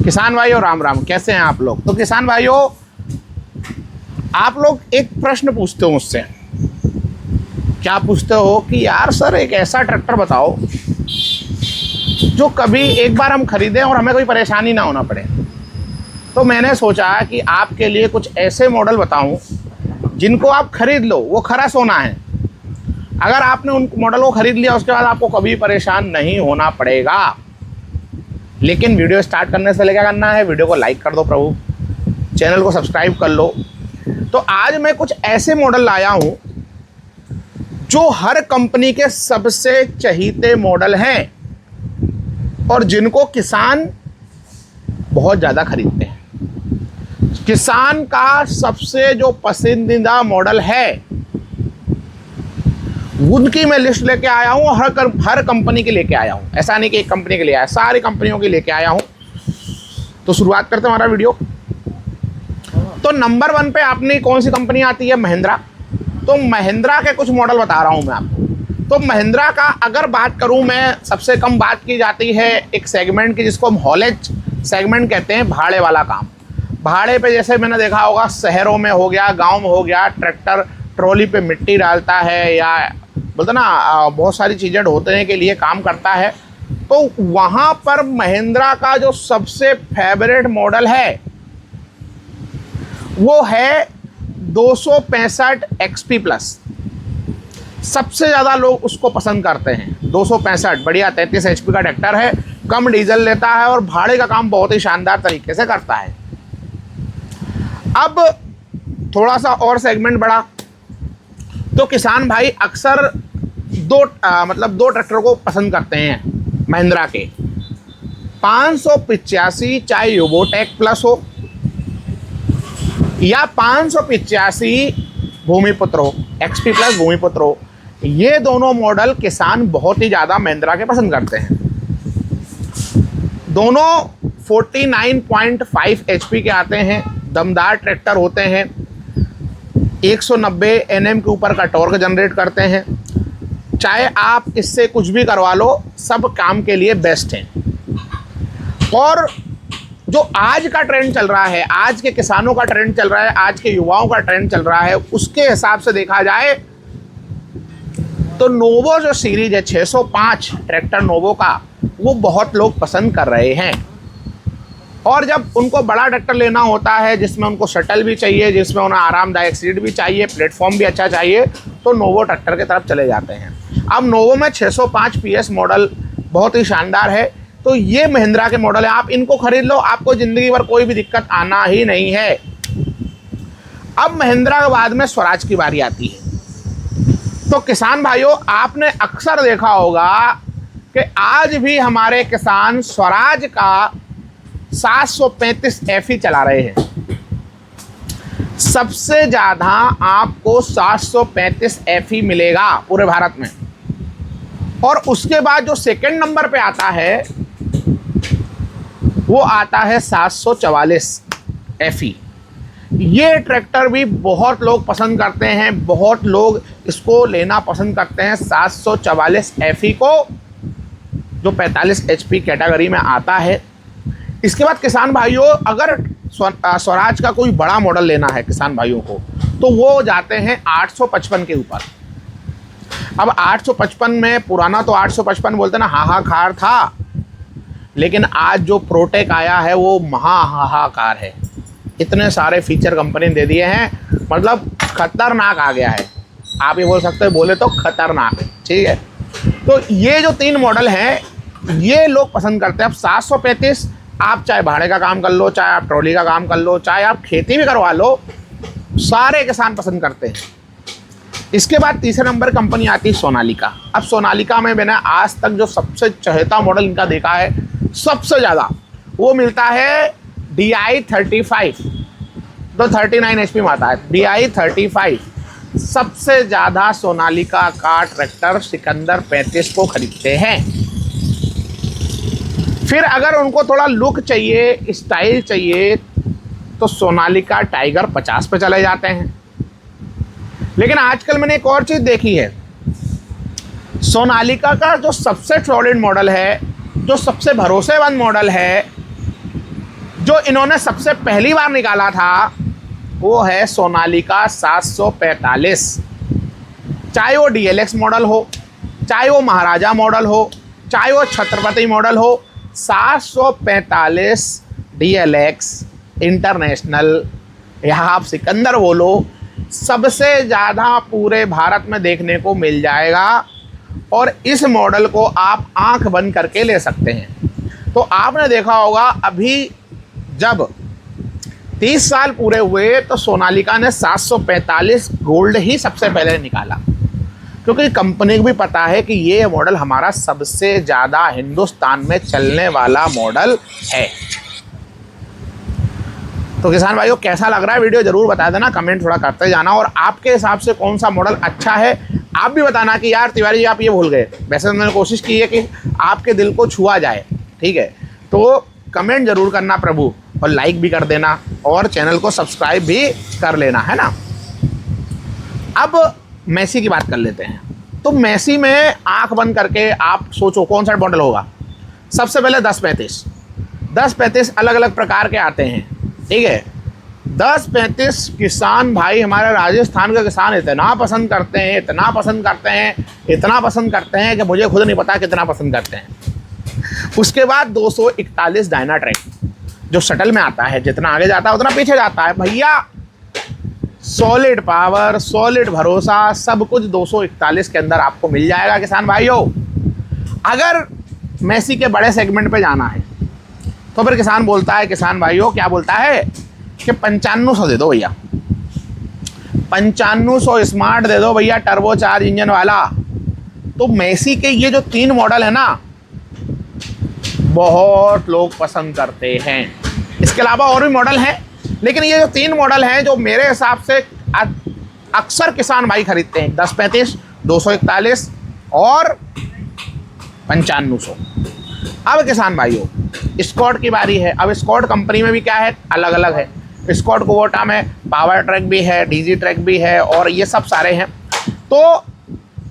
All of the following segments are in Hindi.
किसान भाइयों राम राम, कैसे हैं आप लोग। तो किसान भाइयों, आप लोग एक प्रश्न पूछते हो मुझसे, क्या पूछते हो कि यार सर एक ऐसा ट्रैक्टर बताओ जो कभी एक बार हम खरीदें और हमें कोई परेशानी ना होना पड़े। तो मैंने सोचा कि आपके लिए कुछ ऐसे मॉडल बताऊं जिनको आप खरीद लो, वो खरा सोना है। अगर आपने उन मॉडल को खरीद लिया उसके बाद आपको कभी परेशान नहीं होना पड़ेगा। लेकिन वीडियो स्टार्ट करने से क्या करना है, वीडियो को लाइक कर दो प्रभु, चैनल को सब्सक्राइब कर लो। तो आज मैं कुछ ऐसे मॉडल लाया हूं जो हर कंपनी के सबसे चहीते मॉडल हैं और जिनको किसान बहुत ज़्यादा खरीदते हैं। किसान का सबसे जो पसंदीदा मॉडल है उनकी मैं लिस्ट लेके आया हूँ। हर कंपनी के लेके आया हूँ, ऐसा नहीं कि एक कंपनी के लिए आया, सारी कंपनियों की लेके आया हूँ। तो शुरुआत करते हैं हमारा वीडियो। तो नंबर 1 पे अपनी कौन सी कंपनी आती है, महिंद्रा। तो महिंद्रा के कुछ मॉडल बता रहा हूँ मैं आपको। तो महिंद्रा का अगर बात करूँ मैं, सबसे कम बात की जाती है एक सेगमेंट की जिसको हम हॉलेज सेगमेंट कहते हैं, भाड़े वाला काम। भाड़े पे जैसे मैंने देखा होगा शहरों में हो गया, गाँव में हो गया, ट्रैक्टर ट्रॉली पे मिट्टी डालता है या बोलते ना बहुत सारी चीज़ें ढोने के लिए काम करता है। तो वहाँ पर महिंद्रा का जो सबसे फेवरेट मॉडल है वो है 265 XP प्लस। सबसे ज़्यादा लोग उसको पसंद करते हैं। 265 बढ़िया 33 HP का ट्रैक्टर है, कम डीजल लेता है और भाड़े का काम बहुत ही शानदार तरीके से करता है। अब थोड़ा सा और सेगमेंट बढ़ा तो किसान भाई अक्सर दो ट्रैक्टर को पसंद करते हैं महिंद्रा के। 585 चाहे यूबोटेक प्लस हो या 585 भूमिपुत्र हो, XP प्लस भूमिपुत्र हो, ये दोनों मॉडल किसान बहुत ही ज़्यादा महिंद्रा के पसंद करते हैं। दोनों 49.5 HP के आते हैं, दमदार ट्रैक्टर होते हैं, 190 Nm के ऊपर का टॉर्क जनरेट करते हैं। चाहे आप इससे कुछ भी करवा लो, सब काम के लिए बेस्ट हैं। और जो आज का ट्रेंड चल रहा है, आज के किसानों का ट्रेंड चल रहा है, आज के युवाओं का ट्रेंड चल रहा है, उसके हिसाब से देखा जाए तो नोवो जो सीरीज है 605 ट्रैक्टर नोवो का, वो बहुत लोग पसंद कर रहे हैं। और जब उनको बड़ा ट्रैक्टर लेना होता है जिसमें उनको शटल भी चाहिए, जिसमें उन्हें आरामदायक सीट भी चाहिए, प्लेटफॉर्म भी अच्छा चाहिए, तो नोवो ट्रैक्टर की तरफ चले जाते हैं। अब नोवो में 605 PS मॉडल बहुत ही शानदार है। तो ये महिंद्रा के मॉडल है, आप इनको खरीद लो, आपको ज़िंदगी भर कोई भी दिक्कत आना ही नहीं है। अब महिंद्रा के बाद में स्वराज की बारी आती है। तो किसान भाइयों, आपने अक्सर देखा होगा कि आज भी हमारे किसान स्वराज का 735 FE चला रहे हैं। सबसे ज़्यादा आपको 735 FE मिलेगा पूरे भारत में। और उसके बाद जो सेकंड नंबर पे आता है वो आता है 744 FE। ये ट्रैक्टर भी बहुत लोग पसंद करते हैं, बहुत लोग इसको लेना पसंद करते हैं 744 FE को, जो 45 HP कैटेगरी में आता है। इसके बाद किसान भाइयों, अगर स्वराज का कोई बड़ा मॉडल लेना है किसान भाइयों को, तो वो जाते हैं 855 के ऊपर। अब 855 में, पुराना तो 855 बोलते ना हाहाकार था, लेकिन आज जो प्रोटेक आया है वो हाहाकार है। इतने सारे फीचर कंपनी ने दे दिए हैं, मतलब खतरनाक आ गया है। आप ये बोल सकते हैं, बोले तो खतरनाक है, ठीक है। तो ये जो 3 मॉडल हैं ये लोग पसंद करते हैं। अब 735 आप चाहे भाड़े का काम कर लो, चाहे आप ट्रॉली का काम कर लो, चाहे आप खेती भी करवा लो, सारे किसान पसंद करते हैं। इसके बाद तीसरे नंबर कंपनी आती है सोनालिका। अब सोनालिका में मैंने आज तक जो सबसे चहेता मॉडल इनका देखा है सबसे ज़्यादा, वो मिलता है DI 35, तो 39 HP में आता है DI 35। सबसे ज़्यादा सोनालिका का ट्रैक्टर सिकंदर 35 को खरीदते हैं। फिर अगर उनको थोड़ा लुक चाहिए, स्टाइल चाहिए, तो सोनालिका टाइगर 50 पे चले जाते हैं। लेकिन आजकल मैंने एक और चीज़ देखी है, सोनालिका का जो सबसे सॉलिड मॉडल है, जो सबसे भरोसेमंद मॉडल है, जो इन्होंने सबसे पहली बार निकाला था वो है सोनालिका 745। चाहे वो DLX मॉडल हो, चाहे वो महाराजा मॉडल हो, चाहे वो छत्रपति मॉडल हो, 745 DLX इंटरनेशनल या आप सिकंदर बोलो, सबसे ज़्यादा पूरे भारत में देखने को मिल जाएगा। और इस मॉडल को आप आंख बंद करके ले सकते हैं। तो आपने देखा होगा अभी जब 30 साल पूरे हुए तो सोनालिका ने 745 गोल्ड ही सबसे पहले निकाला, क्योंकि कंपनी को भी पता है कि ये मॉडल हमारा सबसे ज़्यादा हिंदुस्तान में चलने वाला मॉडल है। तो किसान भाइयों, कैसा लग रहा है वीडियो ज़रूर बता देना, कमेंट थोड़ा करते जाना। और आपके हिसाब से कौन सा मॉडल अच्छा है आप भी बताना कि यार तिवारी जी आप ये भूल गए। वैसे तो मैंने कोशिश की है कि आपके दिल को छुआ जाए, ठीक है। तो कमेंट ज़रूर करना प्रभु, और लाइक भी कर देना, और चैनल को सब्सक्राइब भी कर लेना, है ना। अब मेसी की बात कर लेते हैं। तो मेसी में आंख बंद करके आप सोचो कौन सा मॉडल होगा। सबसे पहले 1035 अलग अलग प्रकार के आते हैं, ठीक है। 1035 किसान भाई हमारे राजस्थान के किसान इतना पसंद करते हैं, इतना पसंद करते हैं, इतना पसंद करते हैं कि मुझे खुद नहीं पता कितना पसंद करते हैं। उसके बाद 241 डायनाट्रैक जो शटल में आता है, जितना आगे जाता है उतना पीछे जाता है भैया। सॉलिड पावर, सॉलिड भरोसा, सब कुछ 241 के अंदर आपको मिल जाएगा किसान भाइयों। अगर मेसी के बड़े सेगमेंट पे जाना है तो फिर किसान बोलता है, किसान भाइयों क्या बोलता है कि 9500 दे दो भैया, 9500 स्मार्ट दे दो भैया, टर्बो चार्ज इंजन वाला। तो मेसी के ये जो 3 मॉडल है ना, बहुत लोग पसंद करते हैं। इसके अलावा और भी मॉडल हैं, लेकिन ये जो 3 मॉडल हैं जो मेरे हिसाब से अक्सर किसान भाई खरीदते हैं, 1035, 241 और 9500। अब किसान भाइयों स्कॉट की बारी है। अब स्कॉट कंपनी में भी क्या है, अलग अलग है। स्कॉट कुबोटा में पावर ट्रैक भी है, डीजी ट्रैक भी है, और ये सब सारे हैं। तो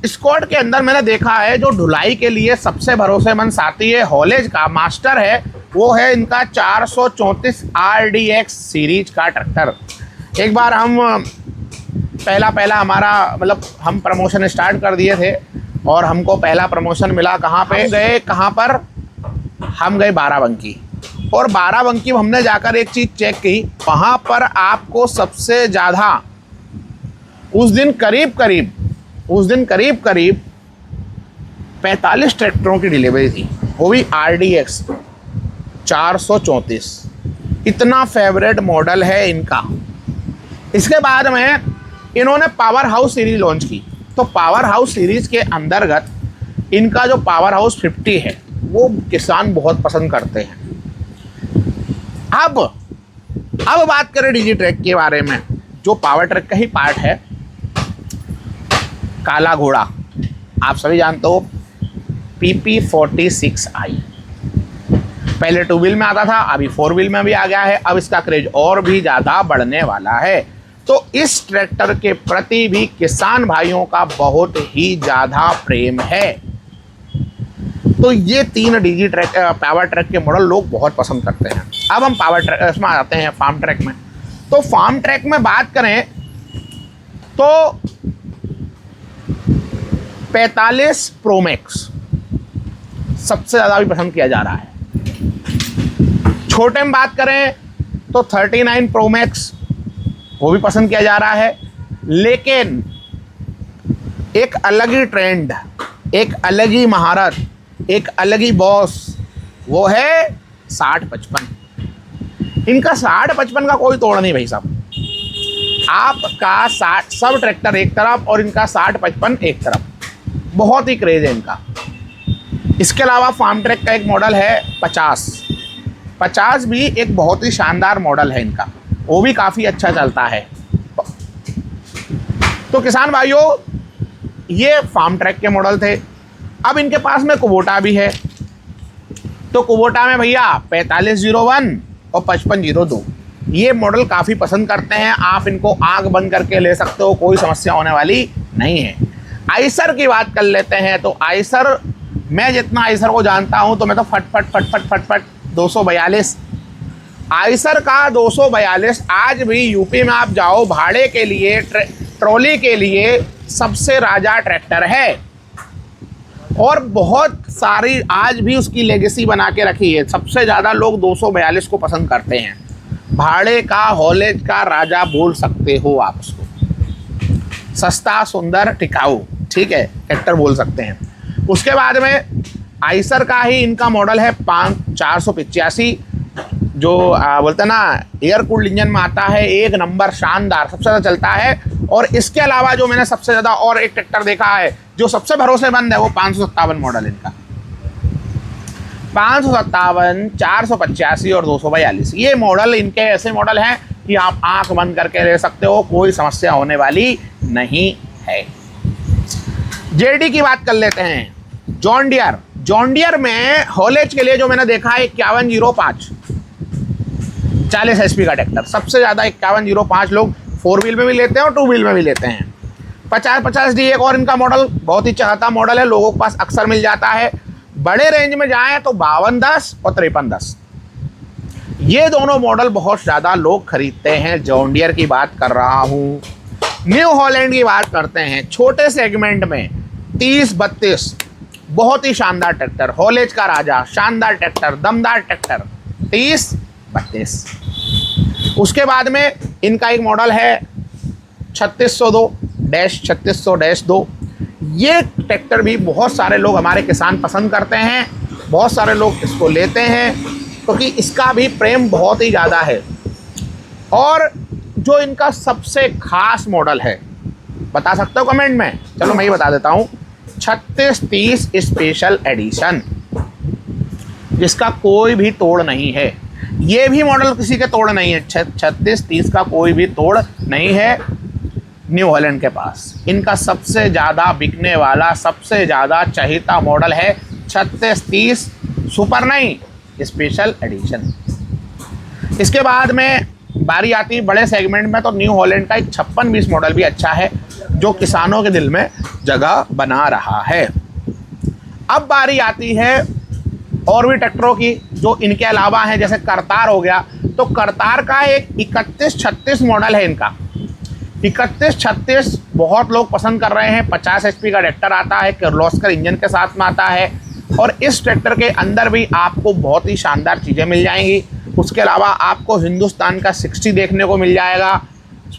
स्कॉट के अंदर मैंने देखा है जो ढुलाई के लिए सबसे भरोसेमंद साथी है, हॉलेज का मास्टर है, वो है इनका 434 RDX सीरीज का ट्रैक्टर। एक बार हम पहला हमारा मतलब हम प्रमोशन स्टार्ट कर दिए थे, और हमको पहला प्रमोशन मिला कहाँ पे, हम गए बाराबंकी। और बाराबंकी में हमने जाकर एक चीज़ चेक की, वहाँ पर आपको सबसे ज़्यादा उस दिन करीब 45 ट्रैक्टरों की डिलीवरी थी, वो भी RDX 434। इतना फेवरेट मॉडल है इनका। इसके बाद में इन्होंने पावर हाउस सीरीज लॉन्च की। तो पावर हाउस सीरीज के अंतर्गत इनका जो पावर हाउस 50 है वो किसान बहुत पसंद करते हैं। अब बात करें डीजी ट्रैक के बारे में, जो पावर ट्रैक का ही पार्ट है। काला घोड़ा आप सभी जानते हो, PP46i पहले 2 व्हील में आता था, अभी 4 व्हील में भी आ गया है। अब इसका क्रेज और भी ज़्यादा बढ़ने वाला है। तो इस ट्रैक्टर के प्रति भी किसान भाइयों का बहुत ही ज़्यादा प्रेम है। तो ये 3 डीजी ट्रैक पावर ट्रैक के मॉडल लोग बहुत पसंद करते हैं। अब हम पावर ट्रैक इसमें आ जाते हैं फार्म ट्रैक में। तो फार्म ट्रैक में बात करें तो 45 प्रो मैक्स सबसे ज़्यादा भी पसंद किया जा रहा है। छोटे में बात करें तो 39 प्रो मैक्स वो भी पसंद किया जा रहा है। लेकिन एक अलग ही ट्रेंड, एक अलग ही महारत, एक अलग ही बॉस, वो है 6055। इनका 6055 का कोई तोड़ नहीं भाई साहब। आपका 60 सब ट्रैक्टर एक तरफ और इनका 6055 एक तरफ, बहुत ही क्रेज है इनका। इसके अलावा फार्म ट्रैक का एक मॉडल है 50 भी एक बहुत ही शानदार मॉडल है इनका, वो भी काफ़ी अच्छा चलता है। तो किसान भाइयों ये फार्म ट्रैक के मॉडल थे। अब इनके पास में कुबोटा भी है। तो कुबोटा में भैया 4501 और 5502 ये मॉडल काफ़ी पसंद करते हैं। आप इनको आंख बंद करके ले सकते हो, कोई समस्या होने वाली नहीं है। आइसर की बात कर लेते हैं। तो आइसर, मैं जितना आइसर को जानता हूं तो मैं तो फट 242 आइसर का 242 आज भी यूपी में आप जाओ भाड़े के लिए ट्रॉली के लिए सबसे राजा ट्रैक्टर है और बहुत सारी आज भी उसकी लेगेसी बना के रखी है। सबसे ज़्यादा लोग 242 को पसंद करते हैं। भाड़े का हॉलेज का राजा बोल सकते हो आप उसको। सस्ता सुंदर टिकाऊ, ठीक है, ट्रैक्टर बोल सकते हैं। उसके बाद में आइसर का ही इनका मॉडल है 485 जो बोलते हैं ना एयर कूल्ड इंजन में आता है। एक नंबर शानदार, सबसे ज़्यादा चलता है। और इसके अलावा जो मैंने सबसे ज़्यादा और एक ट्रैक्टर देखा है जो सबसे भरोसेमंद है वो 557 मॉडल इनका। 557, 485 और 242 ये मॉडल इनके ऐसे मॉडल हैं कि आप आंख बंद करके ले सकते हो, कोई समस्या होने वाली नहीं है। जेडी की बात कर लेते हैं। जॉन डियर में हॉलेज के लिए जो मैंने देखा है 5105 40 HP का ट्रैक्टर, सबसे ज़्यादा 5105 लोग 4 व्हील में भी लेते हैं और 2 व्हील में भी लेते हैं। 5050D एक और इनका मॉडल बहुत ही चाहता मॉडल है, लोगों के पास अक्सर मिल जाता है। बड़े रेंज में जाएं तो 5210 और 5310 ये दोनों मॉडल बहुत ज़्यादा लोग खरीदते हैं। जॉन डियर की बात कर रहा हूँ। न्यू हॉलैंड की बात करते हैं। छोटे सेगमेंट में 3032 बहुत ही शानदार ट्रैक्टर, हॉलेज का राजा, शानदार ट्रैक्टर, दमदार ट्रैक्टर 3032। उसके बाद में इनका एक मॉडल है 3602-3600-2 ये ट्रैक्टर भी बहुत सारे लोग हमारे किसान पसंद करते हैं, बहुत सारे लोग इसको लेते हैं क्योंकि तो इसका भी प्रेम बहुत ही ज़्यादा है। और जो इनका सबसे खास मॉडल है बता सकते हो कमेंट में? चलो मैं ही बता देता हूँ। 3630 स्पेशल एडिशन, जिसका कोई भी तोड़ नहीं है। ये भी मॉडल किसी के तोड़ नहीं है। 3630 का कोई भी तोड़ नहीं है न्यू हॉलैंड के पास। इनका सबसे ज़्यादा बिकने वाला, सबसे ज़्यादा चहिता मॉडल है 3630 सुपर 9 स्पेशल एडिशन। इसके बाद में बारी आती है बड़े सेगमेंट में, तो न्यू हॉलैंड का एक 5620 मॉडल भी अच्छा है जो किसानों के दिल में जगह बना रहा है। अब बारी आती है और भी ट्रैक्टरों की जो इनके अलावा हैं, जैसे करतार हो गया। तो करतार का एक 3136 मॉडल है इनका। 3136 बहुत लोग पसंद कर रहे हैं। 50 HP का ट्रैक्टर आता है, किर्लोस्कर इंजन के साथ में आता है और इस ट्रैक्टर के अंदर भी आपको बहुत ही शानदार चीज़ें मिल जाएंगी। उसके अलावा आपको हिंदुस्तान का 60 देखने को मिल जाएगा।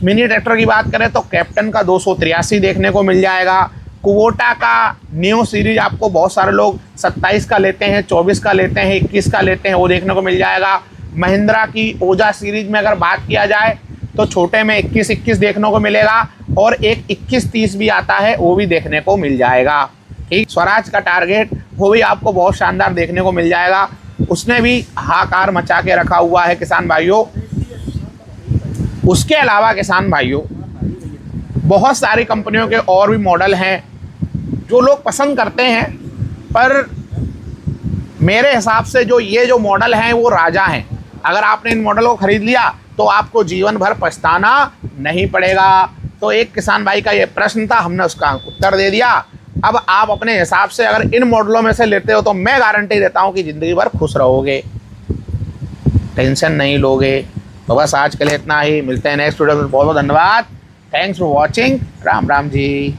मिनी ट्रैक्टर की बात करें तो कैप्टन का 283 देखने को मिल जाएगा। कुबोटा का न्यू सीरीज आपको बहुत सारे लोग 27 का लेते हैं, 24 का लेते हैं, 21 का लेते हैं, वो देखने को मिल जाएगा। महिंद्रा की ओजा सीरीज में अगर बात किया जाए तो छोटे में 21-21 देखने को मिलेगा और एक 21-30 भी आता है, वो भी देखने को मिल जाएगा। ठीक, स्वराज का टारगेट वो भी आपको बहुत शानदार देखने को मिल जाएगा। उसने भी हाहाकार मचा के रखा हुआ है किसान भाइयों। उसके अलावा किसान भाइयों बहुत सारी कंपनियों के और भी मॉडल हैं जो लोग पसंद करते हैं, पर मेरे हिसाब से जो मॉडल हैं वो राजा हैं। अगर आपने इन मॉडल को खरीद लिया तो आपको जीवन भर पछताना नहीं पड़ेगा। तो एक किसान भाई का ये प्रश्न था, हमने उसका उत्तर दे दिया। अब आप अपने हिसाब से अगर इन मॉडलों में से लेते हो तो मैं गारंटी देता हूँ कि ज़िंदगी भर खुश रहोगे, टेंशन नहीं लोगे। तो बस आज के लिए इतना ही, मिलते हैं नेक्स्ट वीडियो में। बहुत बहुत धन्यवाद। Thanks for watching. Ram Ram ji.